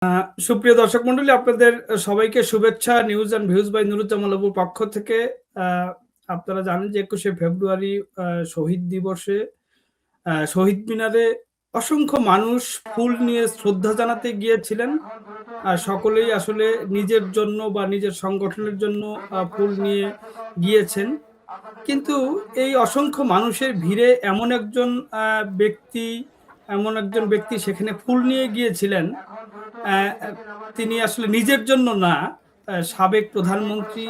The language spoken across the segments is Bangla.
সুপ্রিয় দর্শক মন্ডলী, আপনাদের সবাইকে শুভেচ্ছা। News and views by Nuruzzaman আবুর পক্ষ থেকে। আপনারা জানেন যে 21শে ফেব্রুয়ারি শহীদ দিবসে শহীদ মিনারে অসংখ্য মানুষ ফুল নিয়ে শ্রদ্ধা জানাতে গিয়েছিলেন। সকলেই আসলে নিজের জন্য বা নিজের সংগঠনের জন্য ফুল নিয়ে গিয়েছেন। কিন্তু এই অসংখ্য মানুষের ভিড়ে এমন একজন ব্যক্তি সেখানে ফুল নিয়ে গিয়েছিলেন। তিনি আসলে নিজের জন্য না, সাবেক প্রধানমন্ত্রী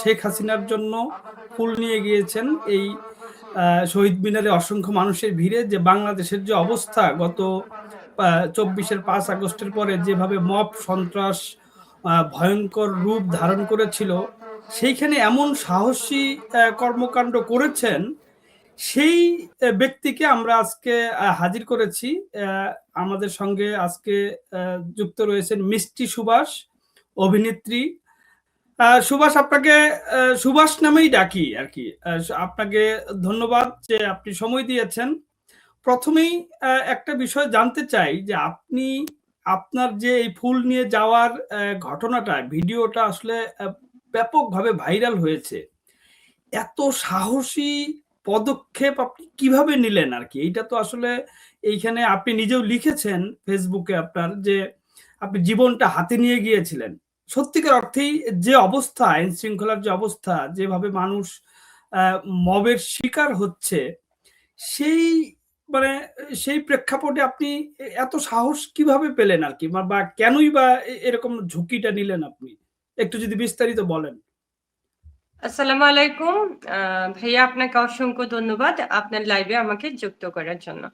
শেখ হাসিনার জন্য ফুল নিয়ে গিয়েছেন। এই শহীদ মিনারে অসংখ্য মানুষের ভিড়ে যে বাংলাদেশের যে অবস্থা গত 24-এর 5 আগস্টের পরে যেভাবে মব সন্ত্রাস ভয়ঙ্কর রূপ ধারণ করেছিল, সেইখানে এমন সাহসী কর্মকাণ্ড করেছেন সেই ব্যক্তিকে আমরা আজকে হাজির করেছি। আমাদের সঙ্গে আজকে যুক্ত রয়েছেন মিষ্টি সুভাষ, অভিনেত্রী। সুভাষ, আপনাকে সুভাষ নামেই ডাকি আর কি। আপনাকে ধন্যবাদ যে আপনি সময় দিয়েছেন। প্রথমেই একটা বিষয় জানতে চাই যে আপনার যে এই ফুল নিয়ে যাওয়ার ঘটনাটা, ভিডিওটা আসলে ব্যাপকভাবে ভাইরাল হয়েছে। এত সাহসী পদক্ষেপ আপনি কিভাবে নিলেন আর কি? এইটা তো আসলে এইখানে আপনি নিজেও লিখেছেন ফেসবুকে আপনার যে আপনি জীবনটা হাতে নিয়ে গিয়েছিলেন। সত্যিকার অর্থেই যে অবস্থা, আইন শৃঙ্খলার যে অবস্থা, যেভাবে মানুষ মবের শিকার হচ্ছে, সেই মানে সেই প্রেক্ষাপটে আপনি এত সাহস কিভাবে পেলেন আর কি? বা কেনই বা এরকম ঝুঁকিটা নিলেন আপনি? একটু যদি বিস্তারিত বলেন। আসসালামু আলাইকুম। ভাইয়া, আপনাকে অসংখ্য ধন্যবাদ আপনার লাইভে আমাকে যুক্ত করার জন্য।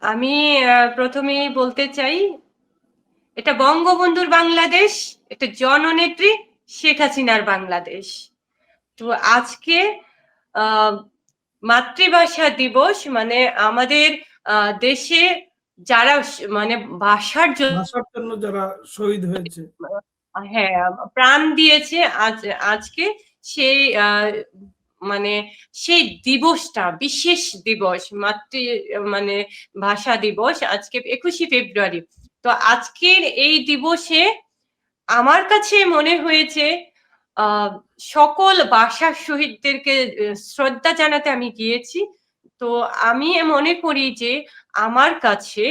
আমি প্রথমেই বলতে চাই, এটা বঙ্গবন্ধুর বাংলাদেশ, এটা জননেত্রী শেখ হাসিনার বাংলাদেশ। তো আজকে মাতৃভাষা দিবস, মানে আমাদের দেশে যারা মানে ভাষার জন্য যারা শহীদ হয়েছে, হ্যাঁ, প্রাণ দিয়েছে, আজকে সেই মানে সেই দিবসটা, বিশেষ দিবস, মানে ভাষা দিবস, আজকে 21শে ফেব্রুয়ারি। তো আজকের এই দিবসে আমার কাছে মনে হয়েছে সকল ভাষার শহীদদেরকে শ্রদ্ধা জানাতে আমি গিয়েছি। তো আমি মনে করি যে আমার কাছে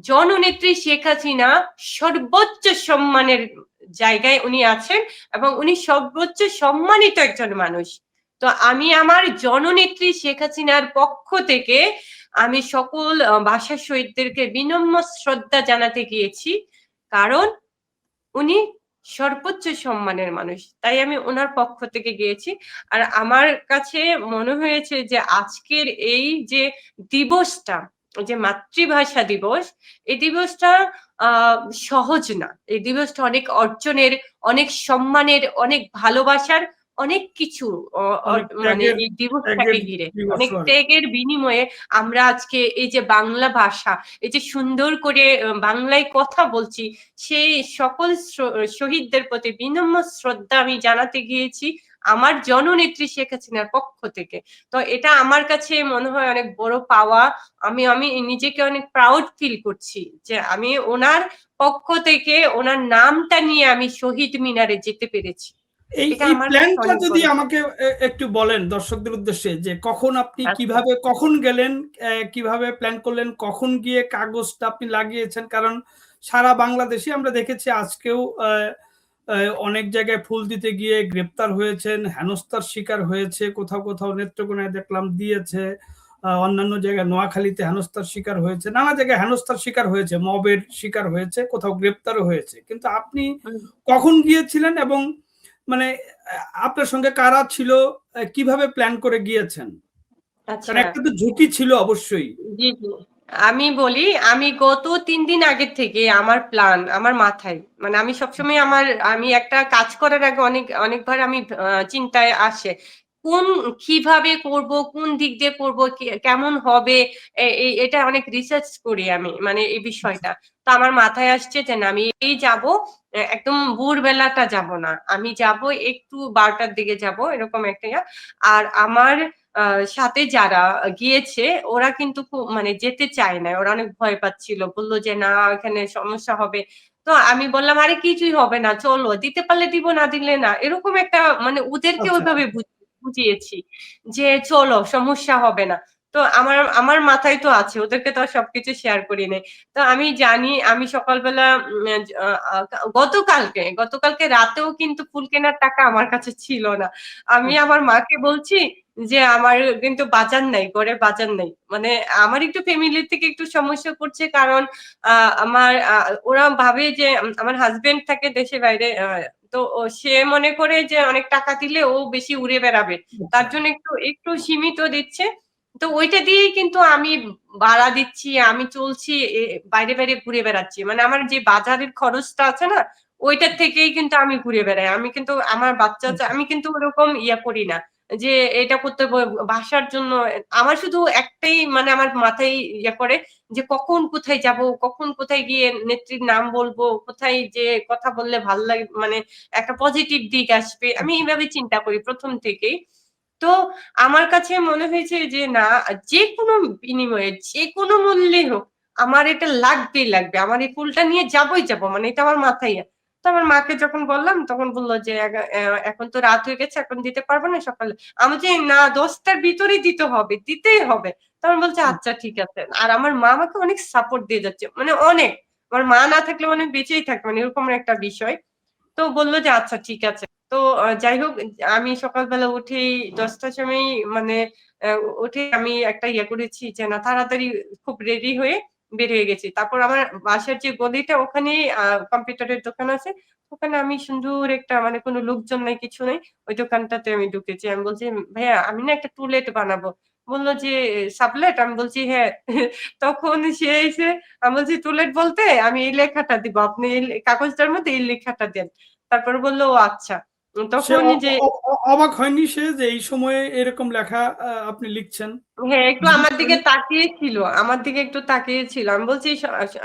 জননেত্রী শেখ হাসিনা সর্বোচ্চ সম্মানের জায়গায় উনি আছেন এবং উনি সর্বোচ্চ সম্মানিত একজন মানুষ। তো আমি আমার জননেত্রী শেখ হাসিনার পক্ষ থেকে আমি সকল ভাষা শহীদদেরকে বিনম্র শ্রদ্ধা জানাতে গিয়েছি, কারণ উনি সর্বোচ্চ সম্মানের মানুষ, তাই আমি ওনার পক্ষ থেকে গিয়েছি। আর আমার কাছে মনে হয়েছে যে আজকের এই যে দিবসটা, যে মাতৃভাষা দিবস, এই দিবসটা সহজ না। এই দিবসটা অনেক অর্জনের, অনেক সম্মানের, অনেক ভালোবাসার, অনেক কিছু মানে এই দিবসটাকে ঘিরে অনেক ত্যাগের বিনিময়ে আমরা আজকে এই যে বাংলা ভাষা, এই যে সুন্দর করে বাংলায় কথা বলছি, সেই সকল শহীদদের প্রতি বিনম্র শ্রদ্ধা আমি জানাতে গিয়েছি আমার জননেত্রী শেখ হাসিনার পক্ষ থেকে। তো এটা আমার কাছে মনে হয় অনেক বড় পাওয়া। আমি নিজেকে অনেক প্রাউড ফিল করছি যে আমি ওনার পক্ষ থেকে ওনার নামটা নিয়ে আমি শহীদ মিনারে যেতে পেরেছি। এই প্ল্যানটা যদি আমাকে একটু বলেন দর্শকদের উদ্দেশ্যে, যে কখন আপনি কিভাবে কখন গেলেন, কিভাবে প্ল্যান করলেন, কখন গিয়ে কাগজটা আপনি লাগিয়েছেন? কারণ সারা বাংলাদেশে আমরা দেখেছি আজকেও অনেক জায়গায় ফুল দিতে গিয়ে গ্রেপ্তার হয়েছেন, হেনস্থার শিকার হয়েছে। কোথাও কোথাও নেত্রকোনায় দেখলাম দিয়েছে, অন্যান্য জায়গায় নোয়াখালীতে হেনস্থার শিকার হয়েছে, নানা জায়গায় হেনস্থার শিকার হয়েছে, মবের শিকার হয়েছে, কোথাও গ্রেপ্তারও হয়েছে। কিন্তু আপনি কখন গিয়েছিলেন এবং মানে আপনার সঙ্গে কারা ছিল, কিভাবে প্ল্যান করে গিয়েছেন? কারণ একটা তো ঝুঁকি ছিল অবশ্যই। জি জি, আমি বলি, আমি গত 3 দিন আগের থেকে আমার প্ল্যান আমার মাথায়, মানে আমি সবসময় আমি একটা কাজ করার আগে অনেকবার আমি চিন্তায় আসে কিভাবে করব, কোন দিক দিয়ে করব, কেমন হবে, এটা অনেক রিসার্চ করি আমি, মানে এই বিষয়টা। তো আমার মাথায় আসছে যে না, আমি এই যাব, একদম ভোরবেলাটা যাব না, আমি যাব একটু 12টার দিকে যাব, এরকম একটা। আর আমার সাথে যারা গিয়েছে ওরা কিন্তু মানে যেতে চায় না, ওরা অনেক ভয় পাচ্ছিল, বললো যে না, এখানে সমস্যা হবে। তো আমি বললাম আরে কিছুই হবে না, চলো, দিতে পারলে দিব, না দিলে না, এরকম একটা মানে ওদেরকে আচ্ছা। ওইভাবে বুঝিয়েছি যে চলো, সমস্যা হবে না। তো আমার আমার মাথায় তো আছে, ওদেরকে তো আর সবকিছু শেয়ার করি নাই। তো আমি জানি, আমি সকালবেলা গতকালকে রাতেও কিন্তু ফুল কেনার টাকা আমার কাছে ছিল না। আমি আমার মাকে বলছি যে আমার কিন্তু বাজার নাই, ঘরে বাজার নাই। মানে আমার একটু ফ্যামিলি থেকে একটু সমস্যা করছে, কারণ আমার ওরা ভাবে যে আমার হাজবেন্ড থাকে দেশে বাইরে, তো সে মনে করে যে অনেক টাকা দিলে ও বেশি উড়ে বেড়াবে, তার জন্য একটু একটু সীমিত দিচ্ছে। তো ওইটা দিয়েই কিন্তু আমি ভাড়া দিচ্ছি, আমি চলছি, বাইরে বাইরে ঘুরে বেড়াচ্ছি। মানে আমার যে বাজারের খরচটা আছে না, ওইটার থেকেই কিন্তু আমি ঘুরে বেড়াই। আমি কিন্তু আমার বাচ্চা আমি কিন্তু ওরকম ইয়া করি না যে এটা করতে বাসার জন্য। আমার শুধু একটাই মানে আমার মাথায় ইয়া করে যে কখন কোথায় যাব, কখন কোথায় গিয়ে নেত্রীর নাম বলবো, কোথায় যে কথা বললে ভাল লাগে, মানে একটা পজিটিভ দিক আসবে, আমি এইভাবে চিন্তা করি প্রথম থেকেই। তো আমার কাছে মনে হয়েছে যে না, যেকোনো বিনিময়ে, যেকোনো মূল্যে হোক, আমার এটা লাগবেই লাগবে, আমার এই ফুলটা নিয়ে যাবই যাব, মানে এটা আমার মাথায়। তো আমার মাকে যখন বললাম তখন বললো যে এখন তো রাত হয়ে গেছে, এখন দিতে পারবো না, সকালে। আমি যে না, 10টার ভিতরেই দিতে হবে, দিতেই হবে। তখন বলছে আচ্ছা ঠিক আছে। আর আমার মা আমাকে অনেক সাপোর্ট দিয়ে যাচ্ছে, মানে অনেক। আমার মা না থাকলে মানে বেঁচেই থাকবে, মানে এরকম একটা বিষয়। তো বললো যে আচ্ছা ঠিক আছে। তো যাই হোক, আমি সকালবেলা উঠেই 10টার সময় মানে উঠে আমি একটা ইয়ে করেছি যে না, তাড়াতাড়ি খুব রেডি হয়ে বের হয়ে গেছি। তারপর আমার বাসার যে গলিটা, ওখানে কম্পিউটারের দোকান আছে, ওখানে আমি সুন্দর একটা, মানে কোনো লোকজন নাই, কিছু নাই, ওই দোকানটাতে আমি ঢুকেছি। আমি বলছি ভাইয়া, আমি না একটা টুলেট বানাবো। বললো যে সাবলেট? আমি বলছি হ্যাঁ। তখন সে এসে, আমি বলছি টুলেট বলতে আমি এই লেখাটা দিব, আপনি এই কাগজটার মধ্যে এই লেখাটা দেন। তারপরে বললো ও আচ্ছা। সে তখন যে অবাক হয়নি সে যে এই সময়ে এরকম লেখা আপনি লিখছেন? হ্যাঁ, একটু জিজ্ঞেস আমার দিকে করেনি? তাকিয়ে ছিল, আমার দিকে একটু তাকিয়ে ছিল। আমি বলছি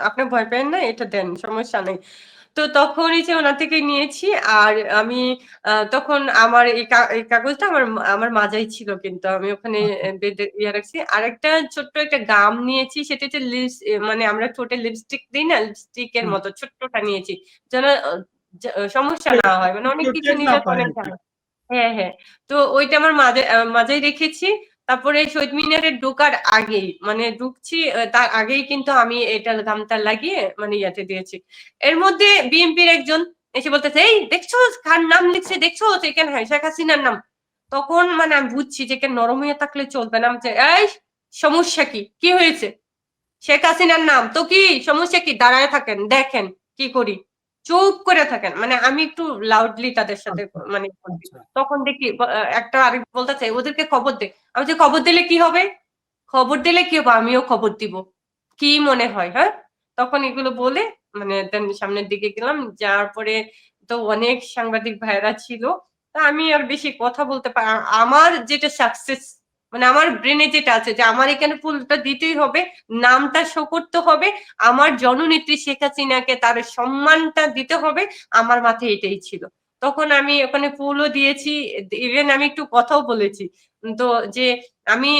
আপনি ভয় পেন না, এটা দেন, সমস্যা নেই। তো তখনই যে ওনার থেকে নিয়েছি। আর আমি তখন আমার এই কাগজটা আমার আমার মাজাই ছিল, কিন্তু আমি ওখানে আচ্ছা। বেঁধে ইয়ে রাখছি। আরেকটা ছোট্ট একটা গাম নিয়েছি, সেটা হচ্ছে মানে আমরা ঠোঁটে লিপস্টিক দিই না, লিপস্টিকের হুম। মতো ছোট্টটা নিয়েছি, যেন সমস্যা না হয়, মানে অনেক কেউ কিছু টের না নিলে তো পায় অনেক আর কি। ঝামেলা। হ্যাঁ, হ্যাঁ। তো ওইটা আমার মাঝেই রেখেছি। তারপরে শহীদ মিনারে ঢোকার আগেই, মানে ঢুকছি তার আগেই কিন্তু আমি এটা গামটা লাগিয়ে মানে ইয়াতে দিয়েছি। এর মধ্যে বিএনপির একজন এসে বলতেছে, এই দেখছো কার নাম লিখছে, দেখছো এখানে, হ্যাঁ শেখ হাসিনার নাম। তখন মানে আমি বুঝছি যে নরম হয়ে থাকলে চলবে না। আমি যে, এই সমস্যা কি, কি হয়েছে? শেখ হাসিনার নাম তো, কি সমস্যা কি? দাঁড়ায় থাকেন, দেখেন কি করি। চুপ করে থাকেন। মানে আমি একটু লাউডলি তাদের সাথে আচ্ছা। মানে বলছি। আচ্ছা। তখন দেখি একটা আরেক বলতেছে ওদেরকে খবর দে। আমি যে খবর দিলে কি হবে? খবর দিলে কি হবে? আমিও খবর দিব। কি মনে হয়, হ্যাঁ? তখন এগুলো বলে মানে দেন সামনের দিকে গেলাম। যাওয়ার পরে তো অনেক সাংবাদিক ভাইয়েরা ছিল। তা আমি আর বেশি কথা বলতে আমার যেটা সাকসেস, মানে আমার ব্রেনে যেটা আছে যে আমার এখানে ফুলটা দিতেই হবে, নামটা শো করতে হবে, আমার জননেত্রী শেখ হাসিনাকে তার সম্মানটা দিতে হবে, আমার মাথায় এটাই ছিল। তখন আমি ওখানে ফুলও দিয়েছি, ইভেন আমি একটু কথাও বলেছি। তো যে আমি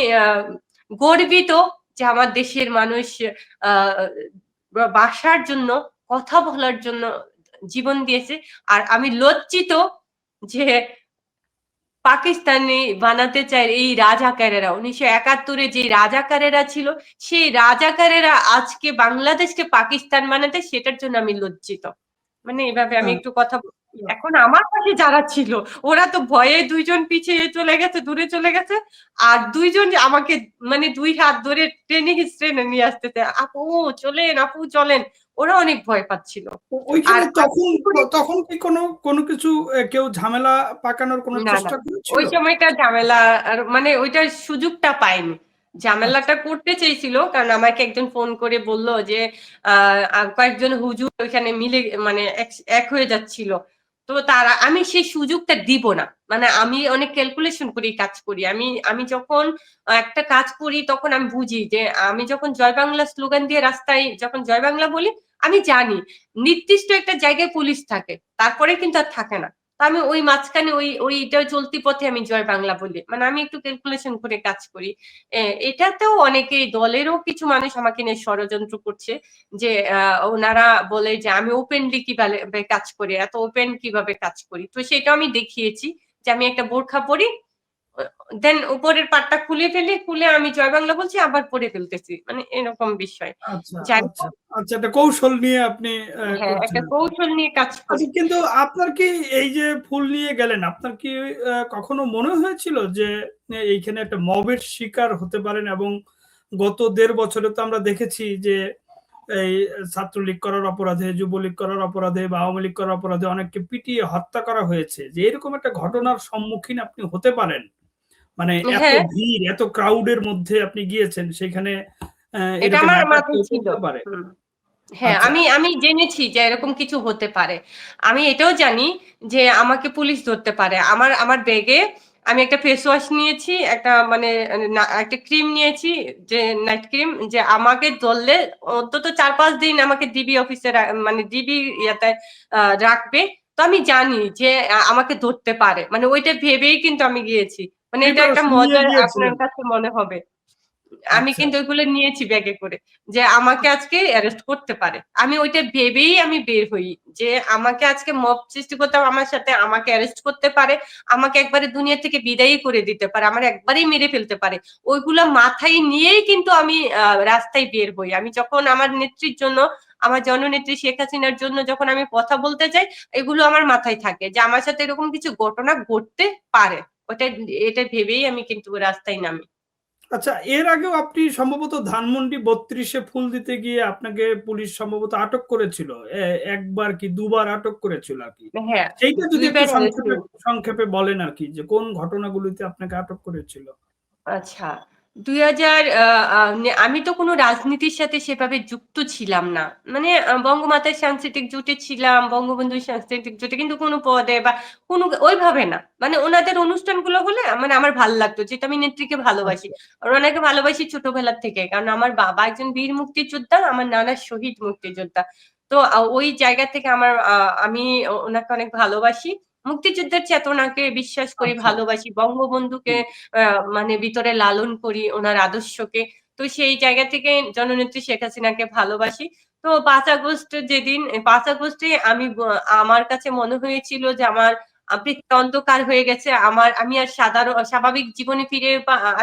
গর্বিত যে আমার দেশের মানুষ আহ বাসার জন্য, কথা বলার জন্য জীবন দিয়েছে। আর আমি লজ্জিত যে পাকিস্তানি বানাতে চায় এই রাজাকারেরা, 1971-এ যে রাজাকারেরা ছিল, সেই রাজাকারেরা আজকে বাংলাদেশকে পাকিস্তান বানাতে, সেটার জন্য আমি লজ্জিত। মানে এভাবে আমি হ্যাঁ। একটু কথা এখন আমার পাশে যারা ছিল, ওরা তো ভয়ে দুইজন পিছিয়ে চলে গেছে, দূরে চলে গেছে। আর দুইজন আমাকে মানে 2 হাত ধরে টেনে হিস্ট্রেনে নিয়ে আসতেছে, আপু চলেন, আপু চলেন। ওরা অনেক ভয় পাচ্ছিল। আর ওইখানে আমি তখন কি করি, তখন কি কোনো কোনো কিছু কেউ ঝামেলা পাকানোর কোনো না, না। চেষ্টা করেছিল? ওই সময়টা ঝামেলা আর মানে ওইটার সুযোগটা পাইনি। আচ্ছা। ঝামেলাটা করতে চেয়েছিল, কারণ আমাকে একজন ফোন করে বলল যে কয়েকজন হুজুর ওইখানে মিলে মানে এক হয়ে যাচ্ছিল। তো তারা, আমি সেই সুযোগটা দিব না। মানে আমি অনেক ক্যালকুলেশন করে কাজ করি। আমি আমি যখন একটা কাজ করি তখন আমি বুঝি যে আমি যখন জয় বাংলা স্লোগান দিয়ে রাস্তায় যখন জয় বাংলা বলি, আমি জানি নির্দিষ্ট একটা জায়গায় পুলিশ থাকে, তারপরে কিন্তু আর থাকে না। তো আমি ওই মাঝখানে ওইটা চলতি পথে আমি জয় বাংলা বলি, মানে আমি একটু ক্যালকুলেশন করে কাজ করি। এটাতেও অনেকেই, দলেরও কিছু মানুষ আমাকে নিয়ে ষড়যন্ত্র করছে, যে ওনারা বলে যে আমি ওপেনলি কিভাবে কাজ করি, এত ওপেন কিভাবে কাজ করি। তো সেটা আমি দেখিয়েছি যে আমি একটা বোরখা পরি, দেন উপরের পাটটা খুলে ফেলি, খুলে আমি জয় বাংলা বলছি, আবার পরে ফেলতেছি, মানে এরকম বিষয়। আচ্ছা, যাই আচ্ছা, হোক, আচ্ছা, একটা কৌশল নিয়ে আপনি হ্যাঁ, করছেন। একটা কৌশল নিয়ে কাজ আচ্ছা, করি। কিন্তু আপনার কি এই যে ফুল নিয়ে গেলেন, আপনার কি কখনো মনে হয়েছিল যে এইখানে একটা মবের শিকার হতে পারেন? এবং গত ১.৫ বছরে তো আমরা দেখেছি যে এই ছাত্রলীগ করার অপরাধে, যুবলীগ করার অপরাধে বা আওয়ামী লীগ করার অপরাধে অনেককে পিটিয়ে হত্যা করা হয়েছে। যে এরকম একটা ঘটনার সম্মুখীন আপনি হতে পারেন? মানে এত হ্যাঁ, ভিড়, এত ক্রাউড এর মধ্যে আপনি গিয়েছেন, সেখানে এটা এরকম আমার অ্যাটাক মাথায় কেউ ছিল। করতে পারে? হুম। হ্যাঁ, আচ্ছা, আমি জেনেছি যে এরকম কিছু হতে পারে। আমি এটাও জানি যে আমাকে পুলিশ ধরতে পারে। আমার ব্যাগে আমি একটা ফেস ওয়াশ নিয়েছি, একটা মানে একটা ক্রিম নিয়েছি, যে নাইট ক্রিম, যে আমাকে ধরলে অন্তত ৪-৫ দিন আমাকে ডিবি অফিসে মানে ডিবি ইয়াতে রাখবে। তো আমি জানি যে আমাকে ধরতে পারে। মানে ওইটা ভেবেই কিন্তু আমি গিয়েছি। মানে এটা একটা প্রিপারেশন নিয়ে মজার, আপনার গিয়েছিলেন। কাছে মনে হবে। আমি আচ্ছা, কিন্তু ওইগুলো নিয়েছি ব্যাগে করে, যে আমাকে আজকে অ্যারেস্ট করতে পারে। আমি ওইটা ভেবেই আমি বের হই, যে আমাকে আজকে মব সৃষ্টি করতে হবে আমার সাথে, আমাকে অ্যারেস্ট করতে পারে, আমাকে একবারে দুনিয়া থেকে বিদায়ই করে দিতে পারে, আমার একবারেই মেরে ফেলতে পারে। ওইগুলা মাথায় নিয়েই কিন্তু আমি রাস্তায় বের হই। আমি যখন আমার নেত্রীর জন্য, আমার জননেত্রী শেখ হাসিনার জন্য যখন আমি কথা বলতে যাই, এগুলো আমার মাথায় থাকে যে আমার সাথে এরকম কিছু ঘটনা ঘটতে পারে। ওটা, এটা ভেবেই আমি কিন্তু রাস্তায় নামি। আচ্ছা, এর আগেও আপনি সম্ভবত ধানমন্ডি ৩২ এ ফুল দিতে গিয়ে আপনাকে পুলিশ সম্ভবত আটক করেছিল। ১ বার কি ২ বার আটক করেছিল আরকি। হ্যাঁ, সেইটা যদি ২ একটু বার অ্যারেস্ট সংক্ষেপে হয়েছি। সংক্ষেপে বলেন আরকি, যে কোন ঘটনাগুলোতে আপনাকে আটক করেছিল? আচ্ছা। ২০০০ আমি তো কোনো রাজনীতির সাথে সেভাবে যুক্ত ছিলাম না। মানে বঙ্গমাতার সাংস্কৃতিক জোটে ছিলাম, বঙ্গবন্ধুর সাংস্কৃতিক জোটে, কিন্তু কোনো পদে বা কোনো ওইভাবে না। মানে উনাদের অনুষ্ঠানগুলো হলে মানে আমার ভাল লাগতো, যেহেতু আমি নেত্রীকে ভালোবাসি। আচ্ছা, আর উনাকে ভালোবাসি ছোটবেলার থেকে। কারণ আমার বাবা একজন বীর মুক্তিযোদ্ধা, আমার নানা শহীদ মুক্তিযোদ্ধা। তো ওই জায়গা থেকে আমি উনাকে অনেক ভালোবাসি। মুক্তিযুদ্ধের চেতনাকে বিশ্বাস করি, আচ্ছা। ভালোবাসি। বঙ্গবন্ধুকে হুম, আ মানে ভিতরে লালন করি, ওনার আদর্শকে। তো সেই জায়গা থেকে জননেত্রী শেখ হাসিনাকে ভালোবাসি। তো ৫ আগস্ট যেদিন, ৫ আগস্টে আমার কাছে মনে হয়েছিল যে আমার পৃথিবী অন্ধকার হয়ে গেছে। আমি আর স্বাভাবিক জীবনে ফিরে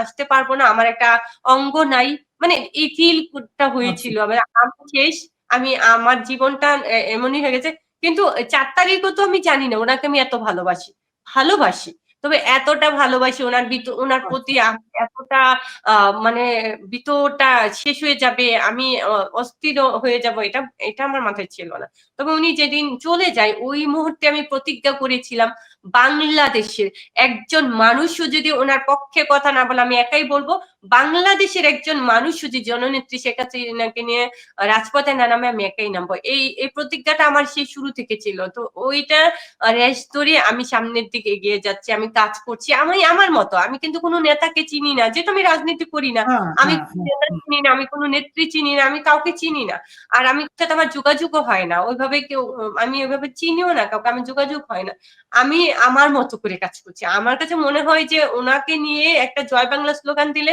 আসতে পারবো না। আমার একটা অঙ্গ নাই। মানে এই ফিলটা আচ্ছা, হয়েছিল। মানে আমি শেষ। আমার জীবনটা এমনই হয়ে গেছে। কিন্তু ৪ তারিখও তো আমি জানি না উনাকে আমি এত ভালোবাসি। ভালোবাসি। তবে এতটা ভালোবাসি উনার প্রতি আচ্ছা, এতটা আ মানে ভিতরটা শেষ হয়ে যাবে, আমি অস্থির হয়ে যাব, এটা আমার মাথায় ছিল না। তবে উনি যেদিন চলে যায়, ওই মুহূর্তে আমি প্রতিজ্ঞা করেছিলাম, বাংলাদেশের একজন মানুষও যদি উনার পক্ষে কথা না বলে, আমি একাই বলব, বাংলাদেশের একজন মানুষও যদি জননেত্রী শেখ হাসিনাকে নিয়ে রাজপথে না নামে, আমি একাই নামবো। এই প্রতিজ্ঞাটা আমার সেই শুরু থেকে ছিল। তো ওইটা রেশ ধরে আমি সামনের দিকে এগিয়ে যাচ্ছি। আমি কাজ করছি। আমি আমার মতো। আমি কিন্তু কোন নেতাকে চিনি না। যেহেতু আমি রাজনীতি করি না। হ্যাঁ, আমি হ্যাঁ, কোন হ্যাঁ, নেতা হুম, চিনি না, আমি কোন নেত্রী চিনি না, আমি কাউকে চিনি না। আর আমি সাথে আমার যোগাযোগও হয় না। ওইভাবে আমি ওইভাবে চিনিও না কাউকে। আমি যোগাযোগ হয় না। আমি আমার মতো করে কাজ করছি। আমার কাছে মনে হয় যে উনাকে নিয়ে একটা জয় বাংলা স্লোগান দিলে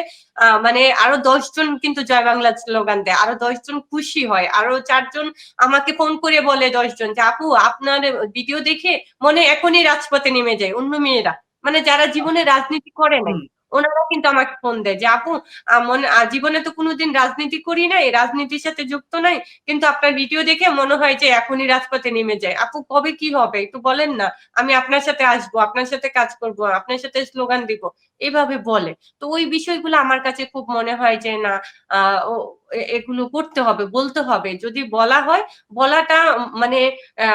মানে আরো ১০ জন কিন্তু জয় বাংলা স্লোগান দেয়। আরো ১০ জন খুশি হয়। আরো ৪ জন আমাকে ফোন করে বলে, ১০ জন, যে আপু আপনার ভিডিও দেখে মনে হয় এখনই রাজপথে নেমে যায় অন্য মেয়েরা। মানে যারা জীবনে আচ্ছা, রাজনীতি করে নাই। হুম, ওনারা কিন্তু আমাকে ফোন দেয় যে আপু জীবনে তো কোনোদিন রাজনীতি করি নাই, রাজনীতির সাথে যুক্ত নাই। কিন্তু আপনার ভিডিও দেখে মনে হয় যে এখনই রাজপথে নেমে যায়। আপু কবে কি হবে একটু বলেন না। আমি আপনার সাথে আসবো, আপনার সাথে কাজ করব, আপনার সাথে স্লোগান দিব। এভাবে বলে। তো ওই বিষয়গুলো আমার কাছে খুব মনে হয় যে না, আ ও এগুলো করতে হবে, বলতে হবে। যদি বলা হয়, বলাটা মানে আ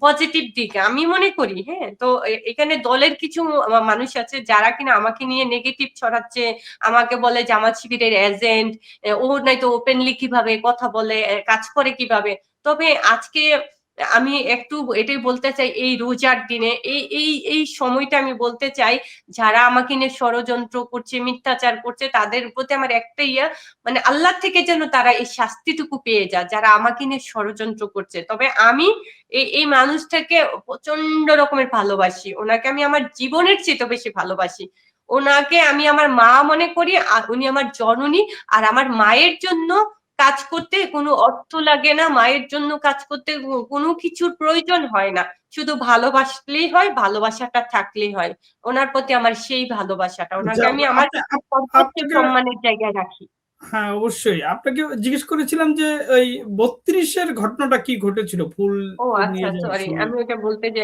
পজিটিভ দিক আমি মনে করি, হ্যাঁ? তো এখানে দলের কিছু মানুষ আছে যারা কিনা আমাকে নিয়ে নেগেটিভ ছড়াচ্ছে। আমাকে বলে জামাত শিবিরের এজেন্ট, ও নয়তো ওপেনলি কিভাবে কথা বলে, কাজ করে কিভাবে। তবে আজকে আমি একটু এটাই বলতে চাই, এই রোজার দিনে এই সময়টা আমি বলতে চাই, যারা আমাকে নিয়ে ষড়যন্ত্র করছে, মিথ্যাচার করছে, তাদের প্রতি আমার একটা মানে আল্লাহ থেকে যেন তারা এই শাস্তিটুকু পেয়ে যায়, যারা আমাকে নিয়ে ষড়যন্ত্র করছে। তবে আমি এই মানুষটাকে প্রচন্ড রকমের ভালোবাসি, ওনাকে আমি আমার জীবনের চেয়ে বেশি ভালোবাসি। ওনাকে আমি আমার মা মনে করি, আর উনি আমার জননী। আর আমার মায়ের জন্য কাজ করতে কোনো অর্থ লাগে না, মায়ের জন্য কাজ করতে কোনো কিছুর প্রয়োজন হয় না, শুধু ভালোবাসলেই হয়, ভালোবাসাটা থাকলেই হয়। ওনার প্রতি আমার সেই ভালোবাসাটা, ওনাকে আমি আমার সর্বোচ্চ আপনাকে, সম্মানের জায়গায় রাখি। হ্যাঁ অবশ্যই আপনাকে জিজ্ঞেস করেছিলাম যে ওই 32-এর ঘটনাটা কি ঘটেছিল ফুল ও আচ্ছা, নিয়ে যাওয়ার সরি, সময়? আমি ওটা বলতে যে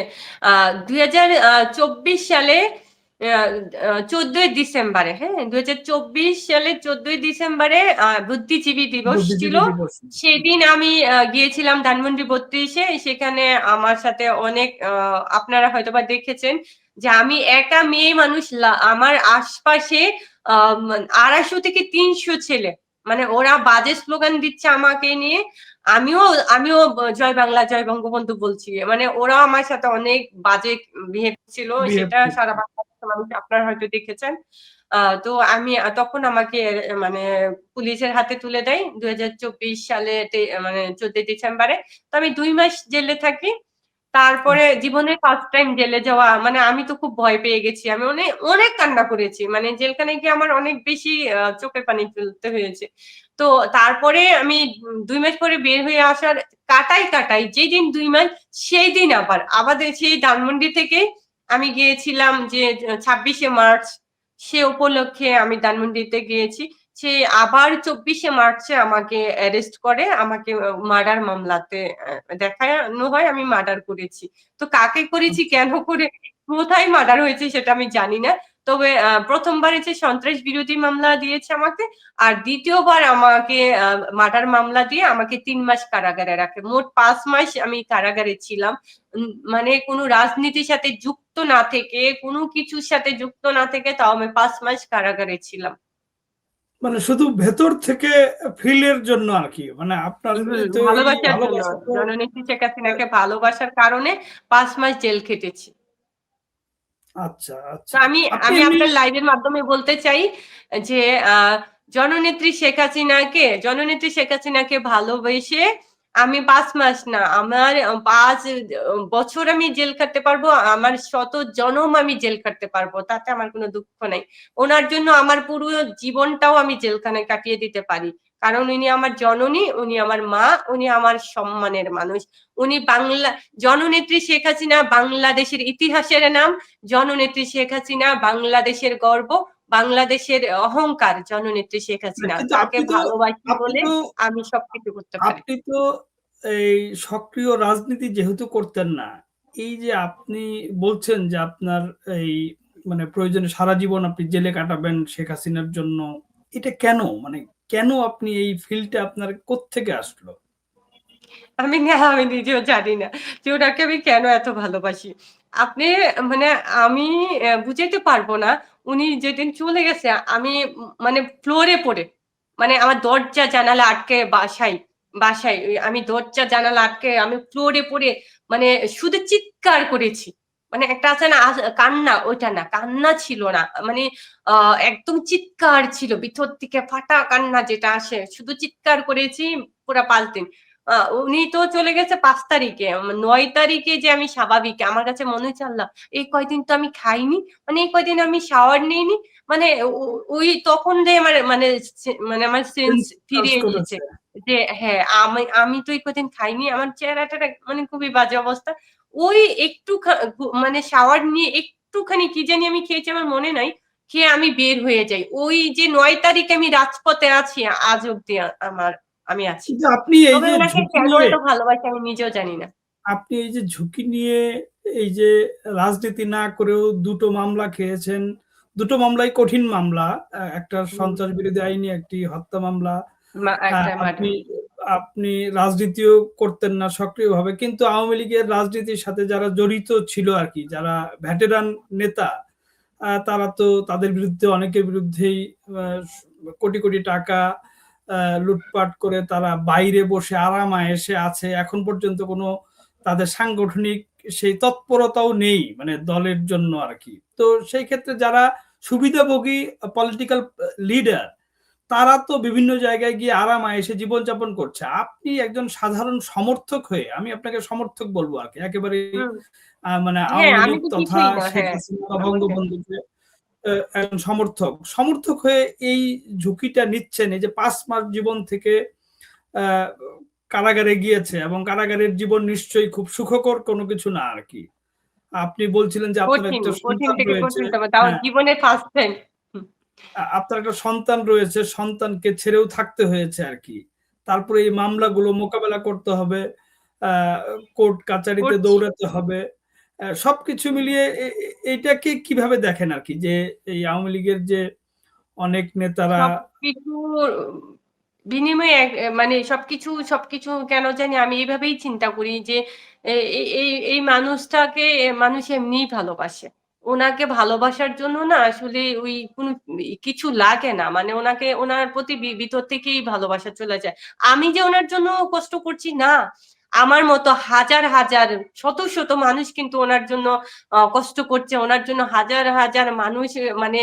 2024 সালে 14ই ডিসেম্বরে, হ্যাঁ 2024 সালে 14ই ডিসেম্বরে বুদ্ধিজীবী দিবস ছিল। বুদ্ধিজীবী দিবস। সেদিন আমি গিয়েছিলাম ধানমন্ডি 32-এ। সেখানে আমার সাথে অনেক আপনারা হয়তোবা দেখেছেন যে আমি একা মেয়ে মানুষ, আমার আশপাশে 250 থেকে 300 ছেলে, মানে ওরা বাজে স্লোগান দিচ্ছে আমাকে নিয়ে। আমিও আমিও জয় বাংলা জয় বঙ্গবন্ধু বলছি, মানে ওরা আমার সাথে অনেক বাজে বিহেভ ছিল, সেটা সারা বাংলাদেশের মানুষ আপনারা হয়তো দেখেছেন। তো আমি তখন আমাকে মানে পুলিশের হাতে তুলে দেয় 2024 সালে, মানে 14ই ডিসেম্বরে। তো আমি 2 মাস জেলে থাকি। তারপরে জীবনে ফার্স্ট টাইম জেলে যাওয়া, মানে আমি তো খুব ভয় পেয়ে গেছি, আমি অনেক অনেক কান্না করেছি, মানে জেলখানে গিয়ে আমার অনেক বেশি চোখের পানি ফেলতে হয়েছে। তো তারপরে আমি 2 মাস পরে বের হয়ে আসার কাটাই যেদিন 2 মাস, সেই দিন আবার আমাদের সেই ধানমন্ডি থেকে আমি গিয়েছিলাম যে 26শে মার্চ, সে উপলক্ষে আমি ধানমন্ডিতে গিয়েছি। সে আবার 24শে মার্চে আমাকে অ্যারেস্ট করে, আমাকে মার্ডার মামলাতে দেখানো হয় আমি মার্ডার করেছি। তো কাকে করেছি, কেন করে, কোথায় মার্ডার হয়েছে সেটা আমি জানি না। তবে প্রথমবারে যে সন্ত্রাস বিরোধী মামলা দিয়েছে আমাকে, আর দ্বিতীয়বার আমাকে মার্ডার মামলা দিয়ে আমাকে 3 মাস কারাগারে রাখে। মোট 5 মাস আমি কারাগারে ছিলাম। মানে কোনো রাজনীতির সাথে যুক্ত না থেকে, কোনো কিছুর সাথে যুক্ত না থেকে, তাও আমি 5 মাস কারাগারে ছিলাম। মানে শুধু ভেতর থেকে ফিলের জন্য আর কি, মানে আপনার তো এই ভালোবাসার জন্য, ভালোবাসা তো জননেত্রী শেখ হাসিনাকে ভালোবাসার কারণে 5 মাস জেল খেটেছি। আচ্ছা তো আচ্ছা। আমি আপনি আমি এমনি আপনার লাইভের মাধ্যমে বলতে চাই যে জননেত্রী শেখ হাসিনাকে ভালোবেসে আমি 5 মাস না, আমার 5 বছর আমি জেল কাটতে পারবো, আমার শত জনম আমি জেল কাটতে পারবো, তাতে আমার কোনো দুঃখ নাই। ওনার জন্য আমার পুরো জীবনটাও আমি জেলখানায় কাটিয়ে দিতে পারি, কারণ উনি আমার জননী, উনি আমার মা, উনি আমার সম্মানের মানুষ। উনি জননেত্রী শেখ হাসিনা বাংলাদেশের ইতিহাসের নাম, জননেত্রী শেখ হাসিনা বাংলাদেশের গর্ব, বাংলাদেশের অহংকার। জননেত্রী শেখ হাসিনা, কিন্তু তাকে ভালোবাসি আপনি বলে তো আমি সবকিছু করতে পারি। আপনি তো এই সক্রিয় রাজনীতি যেহেতু করতেন না, এই যে আপনি বলছেন যে আপনার এই মানে প্রয়োজনে সারা জীবন আপনি জেলে কাটাবেন শেখ হাসিনার জন্য, এটা কেন, মানে কেন আপনি এই ফিল্ডটা আপনার কোত্থেকে আসলো? আমি নিজেও জানি না যে ওনাকে আমি কেন এত ভালোবাসি। আপনি মানে আমি বুঝাইতে পারবো না। উনি যেদিন চলে গেছে আমি মানে ফ্লোরে পড়ে, মানে আমার দরজা জানালা আটকে বাসায় আমি দরজা জানালা আটকে আমি ফ্লোরে পড়ে মানে শুধু চিৎকার করেছি। মানে একটা আছে না কান্না, ওইটা না, কান্না ছিল না। মানে একদম চিৎকার ছিল, ভিতর থেকে ফাটা কান্না যেটা আসে, শুধু চিৎকার করেছি পুরা 5 দিন। উনি তো চলে গেছে 5 তারিখে। 9 তারিখে যে আমি স্বাভাবিক, আমার কাছে মনে হচ্ছে আল্লাহ, এই কয়দিন তো আমি খাইনি, মানে এই কয়দিন আমি শাওয়ার নিইনি, মানে ওই তখন যে আমার মানে আমার সেন্স কাজ ফিরে এসেছে করেছে। যে হ্যাঁ, আমি আমি তো এই কদিন খাইনি, আমার চেহারাটা মানে খুবই বাজে অবস্থা। ওই একটু মানে শাওয়ার নিয়ে একটুখানি কি জানি আমি খেয়েছি আমার মনে নাই, খেয়ে আমি বের হয়ে যাই। ওই যে 9 তারিখে আমি রাজপথে আছি, আজ অব্দি আমি আছি। কিন্তু আপনি এই তবে যে ওনাকে ঝুঁকি কেন নিয়ে, এত ভালোবাসি আমি নিজেও জানি না। আপনি এই যে ঝুঁকি নিয়ে এই যে রাজনীতি না করেও দুটো মামলা খেয়েছেন, দুটো মামলাই কঠিন মামলা, একটা সন্ত্রাস বিরোধী আইনে, একটি হত্যা মামলা। একটা মার্ডার। আপনি আপনি রাজনীতিও করতেন না সক্রিয়ভাবে, কিন্তু আওয়ামী লীগের রাজনীতির সাথে যারা জড়িত ছিল আর কি, যারা ভেটেরান নেতা, তারা তো তাদের বিরুদ্ধে অনেকের বিরুদ্ধেই কোটি কোটি টাকা লুটপাট করে তারা বাইরে বসে আরাম আয়েশে আছে, এখন পর্যন্ত কোনো তাদের সাংগঠনিক সেই তৎপরতাও নেই মানে দলের জন্য আর কি। তো সেই ক্ষেত্রে যারা সুবিধাভোগী পলিটিক্যাল লিডার, তারা তো বিভিন্ন জায়গায় গিয়ে আরাম আয়েসে জীবনযাপন করছে। আপনি একজন সাধারণ সমর্থক হয়ে, আমি আপনাকে সমর্থক বলবো আর কি, একেবারে মানে হ্যাঁ, আওয়ামী আমি লীগ তো তথা কিছুই না। শেখ হ্যাঁ, হাসিনা বা আমাকে বঙ্গবন্ধুকে একজন সমর্থক হয়ে এই ঝুঁকিটা নিচ্ছেন, এই যে 5 মাস জীবন থেকে কারাগারে গিয়েছে, এবং কারাগারের জীবন নিশ্চয়ই খুব সুখকর কোনো কিছু না আর কি। আপনি বলছিলেন যে আপনার কঠিন, একটা কঠিন সন্তান থেকে রয়েছে। কঠিনতম। তাও হ্যাঁ, জীবনে ফার্স্ট টাইম। আপনার একটা সন্তান রয়েছে, সন্তানকে ছেড়েও থাকতে হয়েছে আর কি। তারপরে এই মামলাগুলো মোকাবেলা করতে হবে, কোর্ট কাচারিতে করছি। দৌড়াতে হবে। সবকিছু মিলিয়ে এইটাকে কিভাবে দেখেন আর কি, যে এই আওয়ামী লীগের যে অনেক নেতারা। সবকিছুর বিনিময়ে মানে সবকিছু কেন জানি আমি এইভাবেই চিন্তা করি যে এই মানুষটাকে মানুষ এমনিই ভালোবাসে। ওনাকে ভালোবাসার জন্য না আসলে ওই কোনো কিছু লাগে না। মানে ওনার প্রতি ভিতর থেকেই ভালোবাসা চলে যায়। আমি যে ওনার জন্য কষ্ট করছি না। আমার মতো হাজার শত মানুষ কিন্তু ওনার জন্য কষ্ট করছে। ওনার জন্য হাজার মানুষ মানে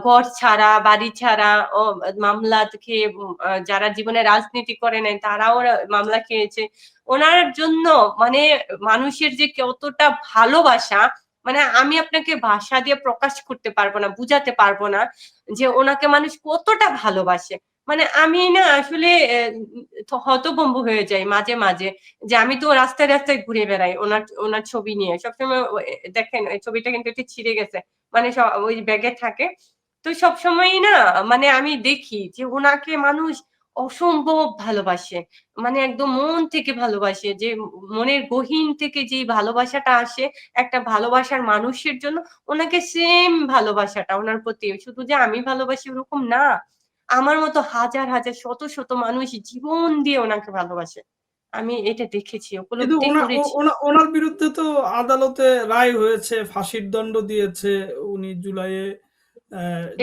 ঘর ছাড়া, বাড়ি ছাড়া, মামলা খেয়ে যারা জীবনে রাজনীতি করে নাই তারাও মামলা খেয়েছে। ওনার জন্য মানে মানুষের যে কতটা ভালোবাসা, মানে আমি আপনাকে ভাষা দিয়ে প্রকাশ করতে পারবো না, বুঝাতে পারবো না যে ওনাকে মানুষ কতটা ভালোবাসে। মানে আমি না আসলে হতভম্ব হয়ে যাই মাঝে যে আমি তো রাস্তায় ঘুরে বেড়াই ওনার ছবি নিয়ে সবসময়। দেখেন এই ছবিটা কিন্তু একটু ছিঁড়ে গেছে, মানে ওই ব্যাগে থাকে। তো সবসময়ই না মানে আমি দেখি যে ওনাকে মানুষ অসম্ভব ভালোবাসে, মানে একদম মন থেকে ভালোবাসে, যে মনের গহীন থেকে যে ভালোবাসাটা আসে একটা ভালোবাসার মানুষের জন্য, ওনাকে সেম ভালোবাসাটা ওনার প্রতি। শুধু যে আমি ভালোবাসি ওরকম না, আমার মতো হাজার শত মানুষ জীবন দিয়ে ওনাকে ভালোবাসে। আমি এটা দেখেছি, কিন্তু উপলব্ধি করেছি। ওনার বিরুদ্ধে তো আদালতে রায় হয়েছে, ফাঁসির দণ্ড দিয়েছে উনি জুলাইয়ে।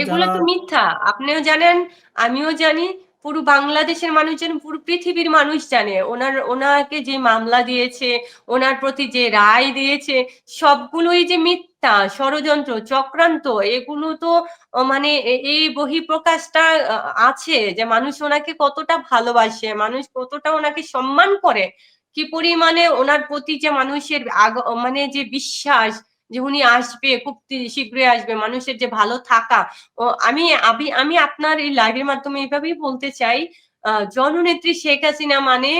এগুলো যারা তো মিথ্যা। আপনিও জানেন, আমিও জানি, পুরো বাংলাদেশের মানুষ জানে, পুরো পৃথিবীর মানুষ জানে। ওনাকে যে মামলা দিয়েছে, ওনার প্রতি যে রায় দিয়েছে, সবগুলোই যে মিথ্যা, ষড়যন্ত্র, চক্রান্ত। এগুলো তো মানে এই বহিঃপ্রকাশটা আছে যে মানুষ ওনাকে কতটা ভালোবাসে, মানুষ কতটা ওনাকে সম্মান করে, কি পরিমাণে ওনার প্রতি যে মানুষের মানে যে বিশ্বাস যে উনি আসবে, খুব শীঘ্রই আসবে, মানুষের যে ভালো থাকা। আমি আমি আপনার এই লাইভের মাধ্যমে এইভাবেই বলতে চাই, জননেত্রী শেখ হাসিনা মানে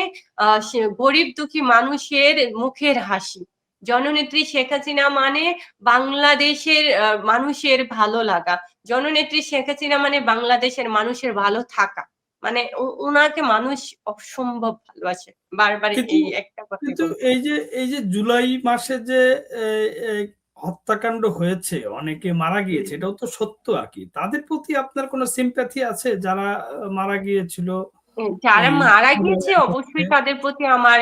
গরিব দুঃখী মানুষের মুখের হাসি। জননেত্রী শেখ হাসিনা মানে বাংলাদেশের মানুষের ভালো লাগা। জননেত্রী শেখ হাসিনা মানে বাংলাদেশের মানুষের ভালো থাকা। মানে ওনাকে মানুষ অসম্ভব ভালোবাসে। বারবার কিন্তু এই একটা কথাই কিন্তু বলবো। এই যে জুলাই মাসে যে হত্যাকাণ্ড হয়েছে, অনেকে মারা গিয়েছে, এটাও তো সত্য আর কি। তাদের প্রতি আপনার কোনো সিম্প্যাথি আছে যারা মারা গিয়েছিল যারা এই মারা গিয়েছে জুলাইয়ের মধ্যে? অবশ্যই তাদের প্রতি আমার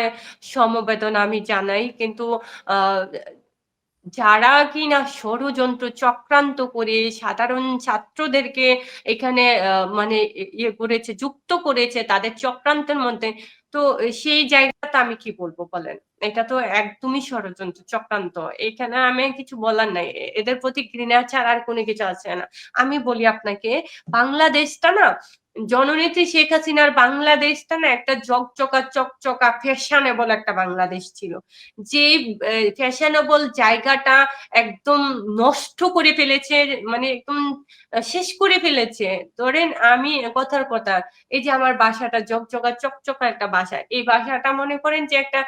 সমবেদনা আমি জানাই। কিন্তু আহ যারা কিনা ষড়যন্ত্র চক্রান্ত করে সাধারণ ছাত্রদেরকে এখানে মানে ইয়ে করেছে, যুক্ত করেছে তাদের চক্রান্তের মধ্যে, তো সেই জায়গাটা আমি কি বলবো বলেন? এটা তো একদমই ষড়যন্ত্র চক্রান্ত। এখানে আমি কিছু বলার নাই। এদের প্রতি ঘৃণা ছাড়া আর কোনো কিছু আছে না। আমি বলি আপনাকে, বাংলাদেশটা না, জননেত্রী শেখ হাসিনার বাংলাদেশটা না একটা চকচকা ফ্যাশনেবল একটা বাংলাদেশ ছিল। যে ফ্যাশনেবল জায়গাটা একদম নষ্ট করে ফেলেছে, মানে একদম শেষ করে ফেলেছে। ধরেন আমি কথার কথা, এই যে আমার বাসাটা চকচকা একটা বাসা, এই বাসাটা মনে করেন যে একটা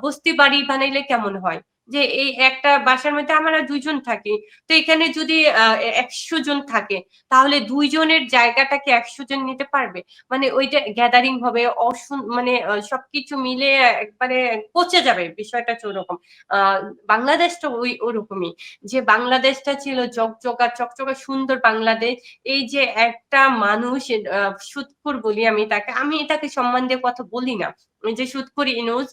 বস্তি বাড়ি বানাইলে কেমন হয়, যে এই একটা বাসার মধ্যে আমরা 2 জন থাকি। তো এখানে যদি 100 জন থাকে, তাহলে 2 জনের জায়গাটাকে 100 জন নিতে পারবে? মানে ওইটা গ্যাদারিং হবে, মানে সবকিছু মিলে একবারে পচে যাবে, বিষয়টা হচ্ছে ওরকম। বাংলাদেশটা ওরকমই, যে বাংলাদেশটা ছিল চকচকা সুন্দর বাংলাদেশ। এই যে একটা মানুষ, সুৎখুর বলি আমি তাকে সম্মান দিয়ে কথা বলি না, ওই যে সুৎখুর ইনুস,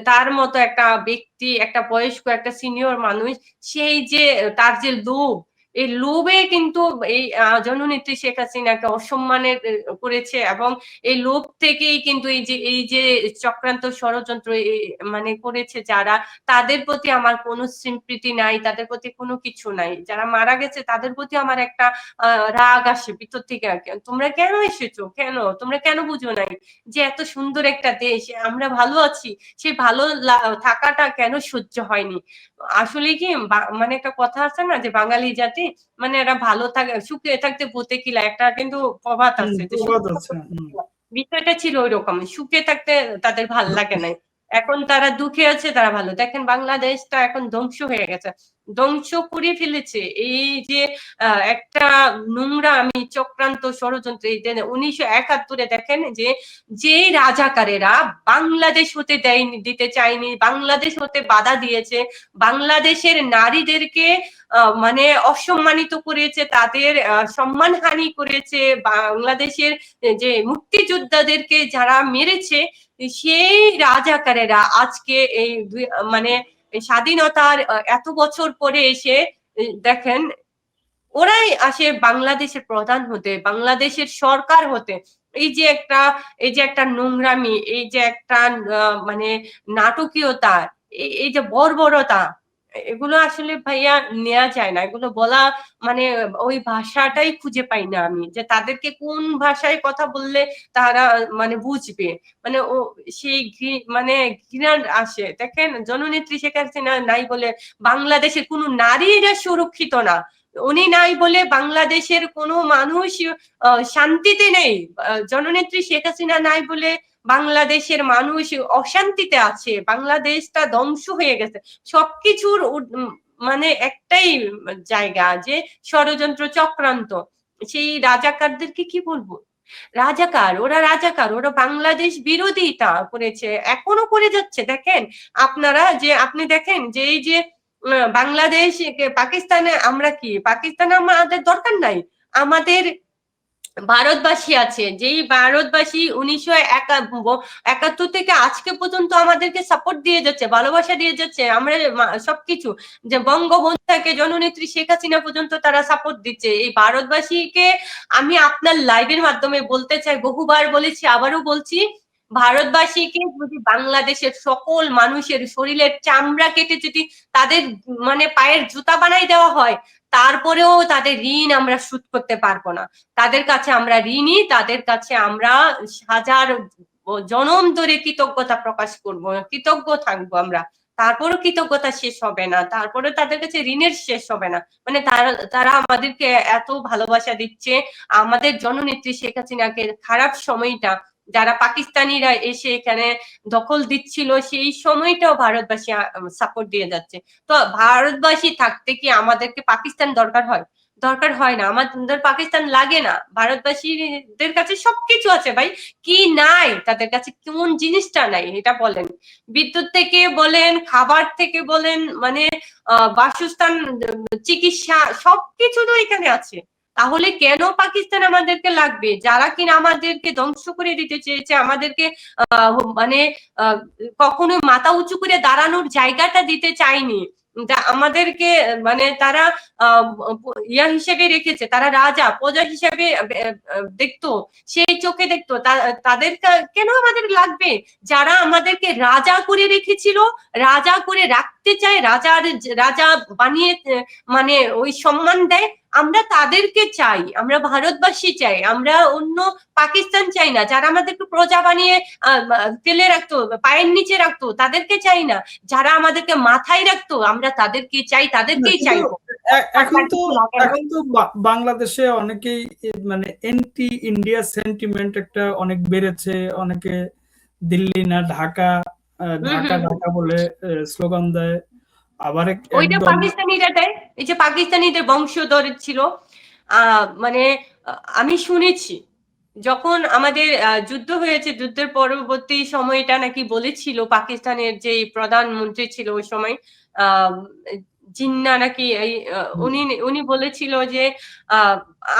তার মতো একটা ব্যক্তি, একটা বয়স্ক, একটা সিনিয়র মানুষ, সেই যে তার যে লোভ, এই লোভে কিন্তু এই জননেত্রী শেখ হাসিনাকে অসম্মানের করেছে, এবং এই লোভ থেকেই কিন্তু এই যে চক্রান্ত ষড়যন্ত্র মানে করেছে যারা, তাদের প্রতি আমার কোনো সিম্পিতি নাই, তাদের প্রতি কোনো কিছু নাই। যারা মারা গেছে তাদের প্রতি আমার একটা রাগ আসে ভিতর থেকে। তোমরা কেন এসেছো, কেন তোমরা কেন বুঝো নাই যে এত সুন্দর একটা দেশ, আমরা ভালো আছি, সেই ভালো থাকাটা কেন সহ্য হয়নি? আসলে কি মানে একটা কথা আছে না যে বাঙালি জাতি মানে এরা ভালো থাকে, সুখে থাকতে ভূতে কিলা, একটা কিন্তু প্রবাদ আছে যে প্রবাদ আছে। বিষয়টা ছিল ওইরকম, সুখে থাকতে তাদের ভাল লাগে নাই, এখন তারা দুঃখে আছে, তারা ভালো। দেখেন বাংলাদেশটা এখন ধ্বংস হয়ে গেছে, ধ্বংস করে ফেলেছে এই যে একটা নোংরা আমি চক্রান্ত ষড়যন্ত্র। 1971-এ দেখেন যে রাজাকারেরা বাংলাদেশ হতে দিতে চায়নি, বাংলাদেশ হতে বাধা দিয়েছে, বাংলাদেশের নারীদেরকে মানে অসম্মানিত করেছে, তাদের সম্মানহানি করেছে, বাংলাদেশের যে মুক্তিযোদ্ধাদেরকে যারা মেরেছে, সেই রাজাকারেরা আজকে এই মানে স্বাধীনতার এত বছর পরে এসে দেখেন ওরাই আসে বাংলাদেশের প্রধান হতে, বাংলাদেশের সরকার হতে। এই যে একটা নোংরামি, এই যে একটা মানে নাটকীয়তা, এই যে বর্বরতা, এগুলো আসলে ভাইয়া নেওয়া যায় না, এগুলো বলা মানে ওই ভাষাটাই খুঁজে পাই না আমি, যে তাদেরকে কোন ভাষায় কথা বললে তারা মানে বুঝবে, মানে ও সেই মানে ঘৃণা আসে। দেখেন জননেত্রী শেখ হাসিনা নাই বলে বাংলাদেশের কোনো নারীরা সুরক্ষিত না, উনি নাই বলে বাংলাদেশের কোনো মানুষ শান্তিতে নেই, জননেত্রী শেখ হাসিনা নাই বলে বাংলাদেশের মানুষ অশান্তিতে আছে, বাংলাদেশটা ধ্বংস হয়ে গেছে। সবকিছুর মানে একটাই জায়গা যে ষড়যন্ত্র চক্রান্ত। সেই রাজাকারদেরকে কি বলবো, রাজাকার, ওরা বাংলাদেশ বিরোধিতা করেছে, এখনো করে যাচ্ছে। দেখেন আপনারা যে আপনি দেখেন যে এই যে বাংলাদেশ পাকিস্তানে, আমরা কি পাকিস্তানে আমাদের দরকার নাই, আমাদের ভারতবাসী আছে, যেই ভারতবাসী 1971 থেকে আজকে পর্যন্ত আমাদেরকে সাপোর্ট দিয়ে যাচ্ছে, ভালোবাসা দিয়ে যাচ্ছে, আমরা সবকিছু, যে বঙ্গবন্ধু থেকে জননেত্রী শেখ হাসিনা পর্যন্ত তারা সাপোর্ট দিচ্ছে। এই ভারতবাসীকে আমি আপনার লাইভের মাধ্যমে বলতে চাই, বহুবার বলেছি, আবারও বলছি, ভারতবাসীকে যদি বাংলাদেশের সকল মানুষের শরীরের চামড়া কেটে যদি তাদের মানে পায়ের জুতা বানাই দেওয়া হয়, তারপরেও তাদের ঋণ আমরা শোধ করতে পারবো না। তাদের কাছে আমরা ঋণী, তাদের কাছে আমরা হাজার জনম ধরে কৃতজ্ঞতা প্রকাশ করব, কৃতজ্ঞ থাকবো আমরা, তারপরও কৃতজ্ঞতা শেষ হবে না, তারপরে তাদের কাছে ঋণের শেষ হবে না। মানে তারা আমাদেরকে এত ভালোবাসা দিচ্ছে, আমাদের জননেত্রী শেখ হাসিনাকে খারাপ সময়টা যারা পাকিস্তানিরা এসে এখানে দখল দিচ্ছিল, সেই সময়টাও ভারতবাসী সাপোর্ট দিয়ে যাচ্ছে। তো ভারতবাসী থাকতে কি আমাদেরকে পাকিস্তান দরকার হয়? দরকার হয় না, আমাদের পাকিস্তান লাগে না, ভারতবাসীদের কাছে সবকিছু আছে ভাই। কি নাই তাদের কাছে, কোন জিনিসটা নাই এটা বলেন? বিদ্যুৎ থেকে বলেন, খাবার থেকে বলেন, মানে বাসস্থান, চিকিৎসা, সবকিছু তো এখানে আছে। তাহলে কেন পাকিস্তান আমাদেরকে লাগবে, যারা কিনা আমাদেরকে ধ্বংস করে দিতে চেয়েছে, আমাদেরকে মানে কখনো মাথা উঁচু করে দাঁড়ানোর জায়গাটা দিতে চায়নি, আমাদেরকে মানে তারা ইয়া হিসেবে রেখেছে, তারা রাজা প্রজা হিসেবে দেখতো, সেই চোখে দেখতো, তাদের কেন আমাদের লাগবে? যারা আমাদেরকে রাজা করে রেখেছিল, রাজা করে রাখতে চায়, রাজা বানিয়ে মানে ওই সম্মান দেয়, আমরা তাদেরকে চাই, আমরা ভারতবাসী চাই, আমরা অন্য পাকিস্তান চাই না। যারা আমাদেরকে প্রজা বানিয়ে তেলে রাখতো, পায়ের নিচে রাখতো, তাদেরকে চাই না। যারা আমাদেরকে মাথায় রাখতো, আমরা তাদেরকে চাই, তাদেরকেই চাইবো। এখন তো বাংলাদেশে অনেকেই মানে এন্টি ইন্ডিয়া সেন্টিমেন্ট একটা অনেক বেড়েছে, অনেকে দিল্লি না ঢাকা, ঢাকা ঢাকা বলে স্লোগান দেয়, আবার ওইটা একদম পাকিস্তানিরা দেয়, এই যে পাকিস্তানিদের বংশধর ছিল, মানে আমি শুনেছি যখন আমাদের যুদ্ধ হয়েছে, যুদ্ধের পরবর্তী সময়টা নাকি বলেছিল পাকিস্তানের যে প্রধানমন্ত্রী ছিল ওই সময়, জিন্না নাকি, উনি বলেছিল যে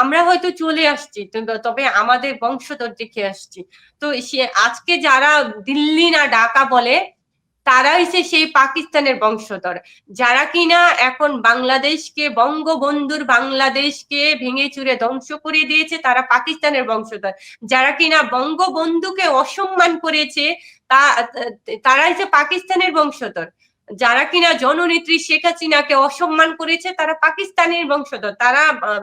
আমরা হয়তো চলে আসছি, তবে আমাদের বংশধর দেখে আসছি। তো সে আজকে যারা দিল্লি না ঢাকা বলে, তারা হচ্ছে সেই পাকিস্তানের বংশধর, যারা কিনা এখন বাংলাদেশকে, বঙ্গবন্ধুর বাংলাদেশকে ভেঙে চুরে ধ্বংস করে দিয়েছে, তারা পাকিস্তানের বংশধর। যারা কিনা বঙ্গবন্ধুকে অসম্মান করেছে, তারা হচ্ছে পাকিস্তানের বংশধর। যারা কিনা জননেত্রী শেখ হাসিনাকে অসম্মান করেছে, তারা পাকিস্তানের বংশধর।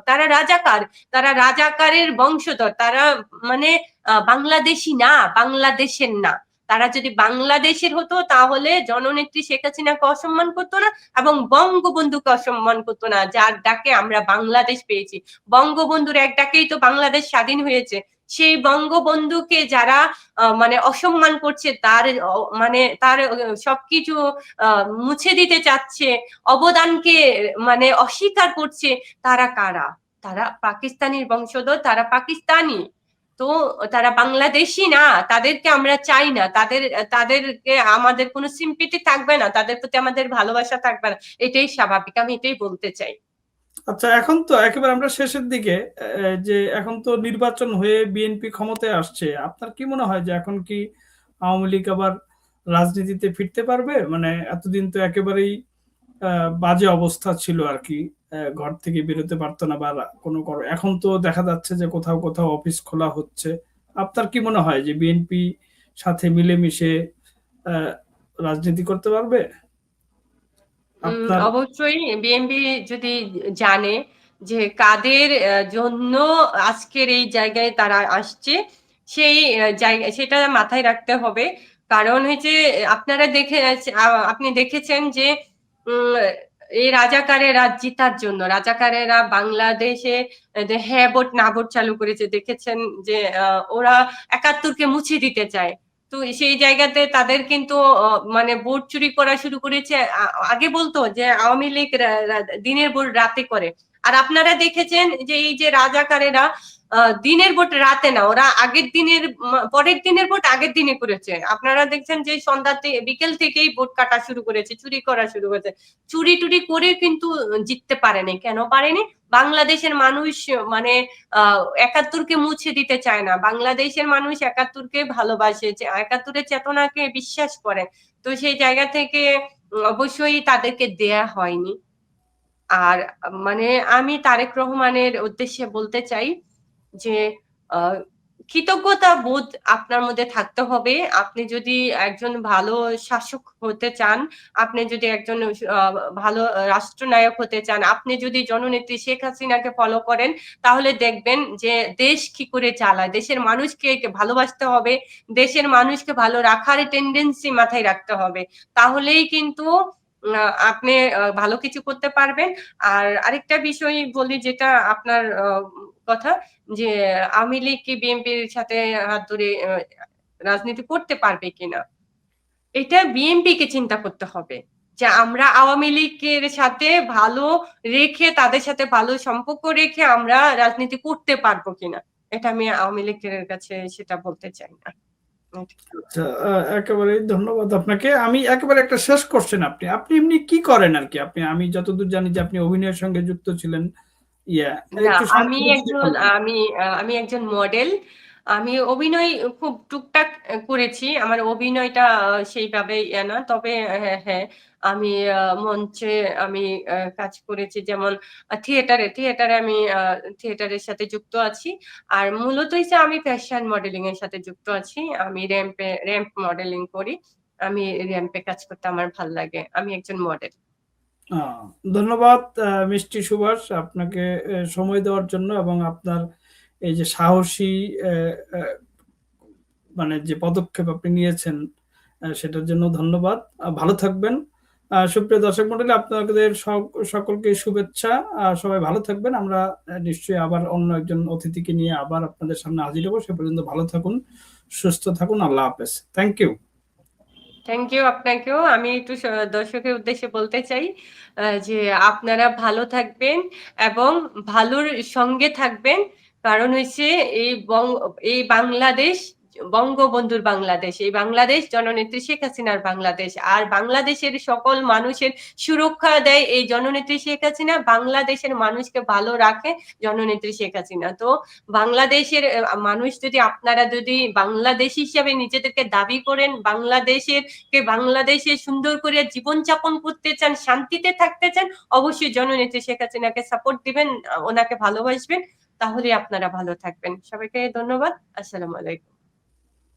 তারা রাজাকার, তারা রাজাকারের বংশধর। তারা মানে বাংলাদেশি না, বাংলাদেশের না। তারা যদি বাংলাদেশের হতো তাহলে জননেত্রী শেখ হাসিনাকে অসম্মান করতো না এবং বঙ্গবন্ধুকে অসম্মান করতো না, যার ডাকে আমরা বাংলাদেশ পেয়েছি। বঙ্গবন্ধুর এক ডাকেই তো বাংলাদেশ স্বাধীন হয়েছে। সেই বঙ্গবন্ধুকে যারা মানে অসম্মান করছে, তার সবকিছু মুছে দিতে চাচ্ছে, অবদানকে মানে অস্বীকার করছে, তারা কারা? তারা পাকিস্তানের বংশধর, তারা পাকিস্তানি। তো তারা বাংলাদেশি না, তাদেরকে আমরা চাই না, তাদেরকে আমাদের কোনো সিম্পিটি থাকবে না, তাদের প্রতি আমাদের ভালোবাসা থাকবে না। এটাই স্বাভাবিক, আমি এটাই বলতে চাই। আচ্ছা, এখন তো একেবারে আমরা শেষের দিকে, যে এখন তো নির্বাচন হয়ে বিএনপি ক্ষমতায় আসছে, আপনার কি মনে হয় যে এখন কি আওয়ামী লীগ আবার রাজনীতিতে ফিরতে পারবে? মানে এতদিন তো একেবারেই বাজে অবস্থা ছিল আর কি, ঘর থেকে বেরোতে পারতো না বা কোনো এখন তো দেখা যাচ্ছে যে কোথাও কোথাও অফিস খোলা হচ্ছে। আপনার কি মনে হয় যে বিএনপি সাথে মিলেমিশে রাজনীতি করতে পারবে? আপনার অবশ্যই বিএনপি যদি জানে যে কাদের জন্য আজকের এই জায়গায় তারা আসছে, সেই জায়গায় সেটা মাথায় রাখতে হবে। কারণ হচ্ছে আপনি দেখেছেন যে এই রাজাকারেরা জিতার জন্য, রাজাকারেরা বাংলাদেশে হ্যাঁ ভোট না ভোট চালু করেছে। দেখেছেন যে ওরা ৭১কে মুছে দিতে চায়। তো সেই জায়গাতে তাদের কিন্তু মানে ভোট চুরি করা শুরু করেছে। আগে বলতো যে আওয়ামী লীগ দিনের ভোট রাতে করে, আর আপনারা দেখেছেন যে এই যে রাজাকারেরা দিনের ভোট রাতে না, ওরা আগের দিনের পরের দিনের ভোট আগের দিনে করেছে। আপনারা দেখছেন যে সন্ধ্যাতে বিকেল থেকেই ভোট কাটা শুরু করেছে, চুরি করা শুরু করেছে। চুরি টুরি করে কিন্তু জিততে পারেনি। কেন পারেনি? বাংলাদেশের মানুষ মানে ৭১কে মুছে দিতে চায় না। বাংলাদেশের মানুষ ৭১কে ভালোবাসে, ৭১-এর চেতনাকে বিশ্বাস করে। তো সেই জায়গা থেকে অবশ্যই তাদেরকে দেয়া হয়নি। আর মানে আমি তারেক রহমানের উদ্দেশ্যে বলতে চাই যে কৃতজ্ঞতা বোধ আপনার মধ্যে থাকতে হবে। আপনি যদি একজন ভালো শাসক হতে চান, আপনি যদি একজন ভালো রাষ্ট্রনায়ক হতে চান, আপনি যদি জননেত্রী শেখ হাসিনাকে ফলো করেন, তাহলে দেখবেন যে দেশ কি করে চালায়। দেশের মানুষকে ভালোবাসতে হবে, দেশের মানুষকে ভালো রাখার টেন্ডেন্সি মাথায় রাখতে হবে। তাহলেই কিন্তু আপনি ভালো কিছু করতে পারবেন। আর আরেকটা বিষয় বলি, যেটা আপনার কথা, যে আওয়ামী লীগ কি বিএনপির সাথে হাত ধরে রাজনীতি করতে পারবে কিনা, এটা বিএনপি কে চিন্তা করতে হবে যে আমরা আওয়ামী লীগের সাথে ভালো রেখে, তাদের সাথে ভালো সম্পর্ক রেখে আমরা রাজনীতি করতে পারবো কিনা। এটা আমি আওয়ামী লীগের কাছে সেটা বলতে চাই না। আচ্ছা, একেবারে ধন্যবাদ আপনাকে। আমি একেবারে একটা শেষ কোশ্চেন, আপনি আপনি এমনি কি করেন আর কি? আমি যতদূর জানি যে আপনি অভিনয়ের সঙ্গে যুক্ত ছিলেন। ইয়া না, একটু আমি সংক্ষেপে যদি একজন বলেন। আমি আমি একজন মডেল। আমি অভিনয় খুব টুকটাক করেছি। আমার অভিনয়টা সেইভাবে না। তবে হ্যাঁ, হ্যাঁ, আমি মঞ্চে আমি কাজ করেছি, যেমন থিয়েটারে আমি থিয়েটারের সাথে যুক্ত আছি। আর মূলত হচ্ছে আমি ফ্যাশন মডেলিং এর সাথে যুক্ত আছি। আমি র‍্যাম্প মডেলিং করি। আমি র‍্যাম্পে কাজ করতে আমার ভাল লাগে। আমি একজন মডেল। ধন্যবাদ মিষ্টি সুভাষ, আপনাকে সময় দেওয়ার জন্য এবং আপনার এই যে সাহসী মানে যে পদক্ষেপ আপনি নিয়েছেন সেটার জন্য ধন্যবাদ। ভালো থাকবেন। সুপ্রিয় দর্শক মণ্ডলী, আপনাদের সকলকে শুভেচ্ছা। সবাই ভালো থাকবেন। আমরা নিশ্চয়ই আবার অন্য একজন অতিথিকে নিয়ে আবার আপনাদের সামনে হাজির হবো। সে পর্যন্ত ভালো থাকুন, সুস্থ থাকুন। আল্লাহ হাফেজ। Thank you. থ্যাংক ইউ আপনাকেও। আমি একটু দর্শকের উদ্দেশ্যে বলতে চাই যে আপনারা ভালো থাকবেন এবং ভালোর সঙ্গে থাকবেন। কারণ হচ্ছে এই বাংলাদেশ বঙ্গবন্ধুর বাংলাদেশ, এই বাংলাদেশ জননেত্রী শেখ হাসিনার বাংলাদেশ। আর বাংলাদেশের সকল মানুষের সুরক্ষা দেয় এই জননেত্রী শেখ হাসিনা, বাংলাদেশের মানুষকে ভালো রাখে জননেত্রী শেখ হাসিনা। তো বাংলাদেশের মানুষ যদি, আপনারা যদি বাংলাদেশ হিসেবে নিজেদেরকে দাবি করেন, বাংলাদেশে সুন্দর করে জীবনযাপন করতে চান, শান্তিতে থাকতে চান, অবশ্যই জননেত্রী শেখ হাসিনাকে সাপোর্ট দিবেন, ওনাকে ভালোবাসবেন, তাহলে আপনারা ভালো থাকবেন। সবাইকে ধন্যবাদ। আসসালামু আলাইকুম।